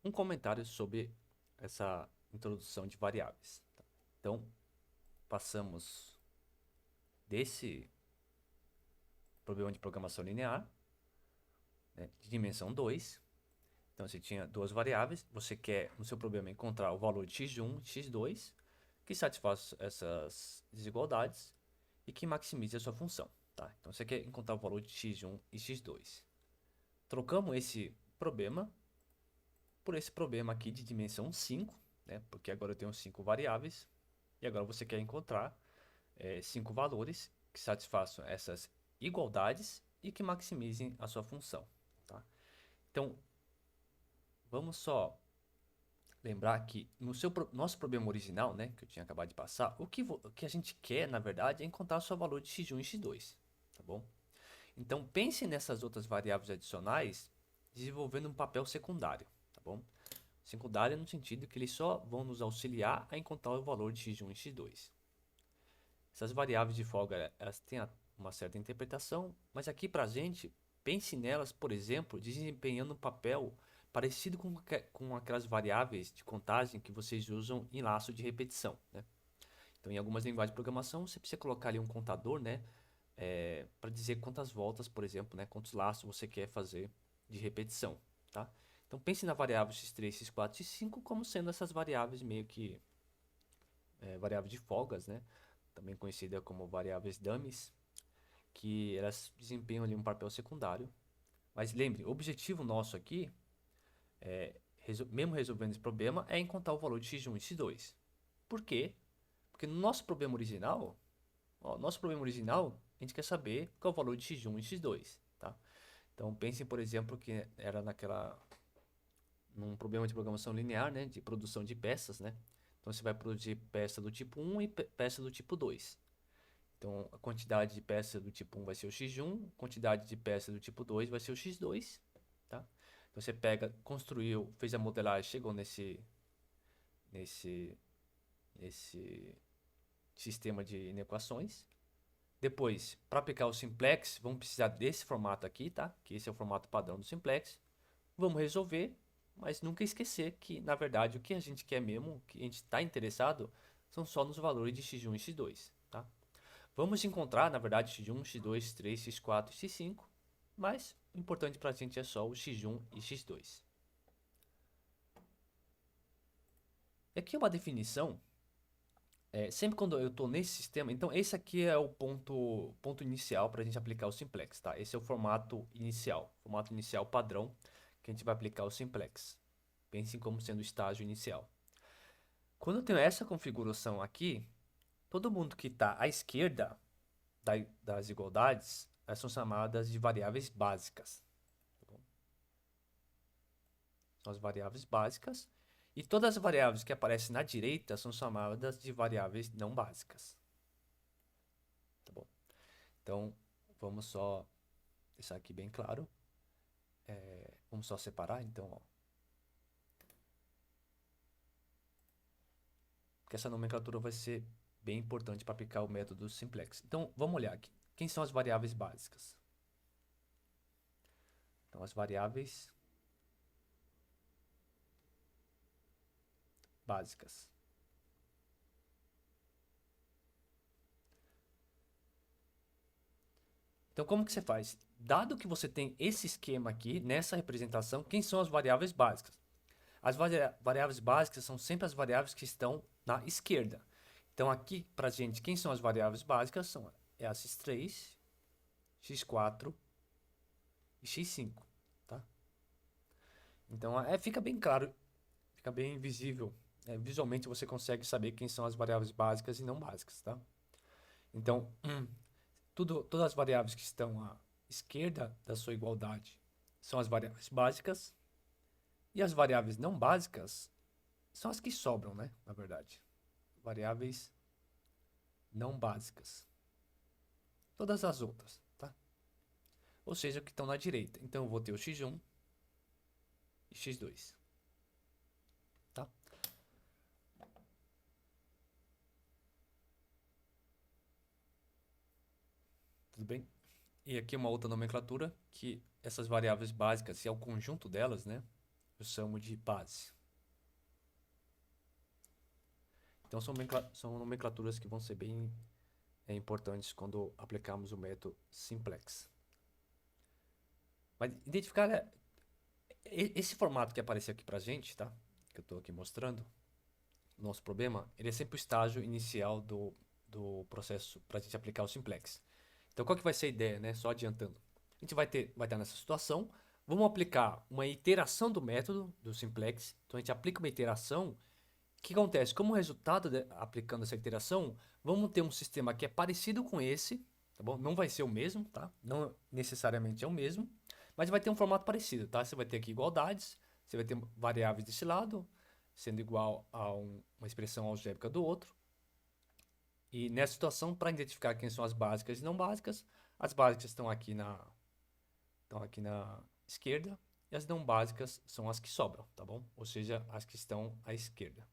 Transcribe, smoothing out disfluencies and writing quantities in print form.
um comentário sobre essa introdução de variáveis. Tá? Então, passamos desse problema de programação linear, né, de dimensão 2. Então, você tinha duas variáveis, você quer, no seu problema, encontrar o valor de x1 e x2, que satisfaz essas desigualdades e que maximize a sua função. Tá? Então, você quer encontrar o valor de x1 e x2. Trocamos esse problema por esse problema aqui de dimensão 5, né? Porque agora eu tenho 5 variáveis, e agora você quer encontrar 5 valores que satisfaçam essas igualdades e que maximizem a sua função. Tá? Então, vamos só lembrar que no nosso problema original, né, que eu tinha acabado de passar, o que a gente quer, na verdade, é encontrar o seu valor de x1 e x2, tá bom? Então, pense nessas outras variáveis adicionais desenvolvendo um papel secundário, tá bom? Secundário no sentido que eles só vão nos auxiliar a encontrar o valor de x1 e x2. Essas variáveis de folga, elas têm uma certa interpretação, mas aqui para a gente, pense nelas, por exemplo, desempenhando um papel parecido com aquelas variáveis de contagem que vocês usam em laço de repetição, né? Então, em algumas linguagens de programação, você precisa colocar ali um contador, né, para dizer quantas voltas, por exemplo, né, quantos laços você quer fazer de repetição, tá? Então, pense na variável x3, x4, x5 como sendo essas variáveis meio que variáveis de folgas, né? Também conhecida como variáveis dummies, que elas desempenham ali um papel secundário. Mas lembre, o objetivo nosso aqui, mesmo resolvendo esse problema, é encontrar o valor de x1 e x2. Por quê? Porque no nosso problema original, a gente quer saber qual é o valor de x1 e x2, tá? Então pensem, por exemplo, que era num problema de programação linear, né, de produção de peças, né? Então você vai produzir peça do tipo 1 e peça do tipo 2. Então, a quantidade de peça do tipo 1 vai ser o x1, a quantidade de peça do tipo 2 vai ser o x2, tá? Então, você pega, construiu, fez a modelagem, chegou nesse, nesse sistema de inequações. Depois, para aplicar o simplex, vamos precisar desse formato aqui, tá? Que esse é o formato padrão do simplex. Vamos resolver, mas nunca esquecer que, na verdade, o que a gente quer mesmo, o que a gente está interessado, são só nos valores de x1 e x2, tá? Vamos encontrar, na verdade, x1, x2, x3, x4 e x5, mas o importante para a gente é só o x1 e x2. E aqui é uma definição, sempre quando eu estou nesse sistema, então esse aqui é o ponto inicial para a gente aplicar o simplex, tá? Esse é o formato inicial padrão que a gente vai aplicar o simplex. Pensem como sendo o estágio inicial. Quando eu tenho essa configuração aqui, todo mundo que está à esquerda das igualdades, elas são chamadas de variáveis básicas. Tá bom? São as variáveis básicas. E todas as variáveis que aparecem na direita são chamadas de variáveis não básicas. Tá bom? Então, vamos só deixar aqui bem claro. Vamos só separar, então, ó. Porque essa nomenclatura vai ser bem importante para aplicar o método simplex. Então, vamos olhar aqui. Quem são as variáveis básicas? Então, as variáveis básicas. Então, como que você faz? Dado que você tem esse esquema aqui, nessa representação, quem são as variáveis básicas? As variáveis básicas são sempre as variáveis que estão na esquerda. Então, aqui, para a gente, quem são as variáveis básicas? São as x3, x4 e x5, tá? Então, fica bem claro, fica bem visível. Visualmente, você consegue saber quem são as variáveis básicas e não básicas, tá? Então, todas as variáveis que estão à esquerda da sua igualdade são as variáveis básicas. E as variáveis não básicas são as que sobram, né? Na verdade. Variáveis não básicas. Todas as outras, tá? Ou seja, que estão na direita. Então eu vou ter o x1 e x2, tá? Tudo bem? E aqui uma outra nomenclatura que essas variáveis básicas, se é o conjunto delas, né? eu chamo de base. Então são nomenclaturas que vão ser bem importantes quando aplicarmos o método simplex. Mas identificar esse formato que apareceu aqui pra gente, tá? Que eu estou aqui mostrando, o nosso problema, ele é sempre o estágio inicial do processo para a gente aplicar o simplex. Então qual que vai ser a ideia, né? Só adiantando. A gente vai estar nessa situação, vamos aplicar uma iteração do método do simplex. Então a gente aplica uma iteração. O que acontece? Como resultado aplicando essa iteração, vamos ter um sistema que é parecido com esse, tá bom? Não vai ser o mesmo, tá? Não necessariamente é o mesmo, mas vai ter um formato parecido, tá? Você vai ter aqui igualdades, você vai ter variáveis desse lado, sendo igual a uma expressão algébrica do outro. E nessa situação, para identificar quem são as básicas e não básicas, as básicas estão aqui na esquerda e as não básicas são as que sobram, tá bom? Ou seja, as que estão à esquerda.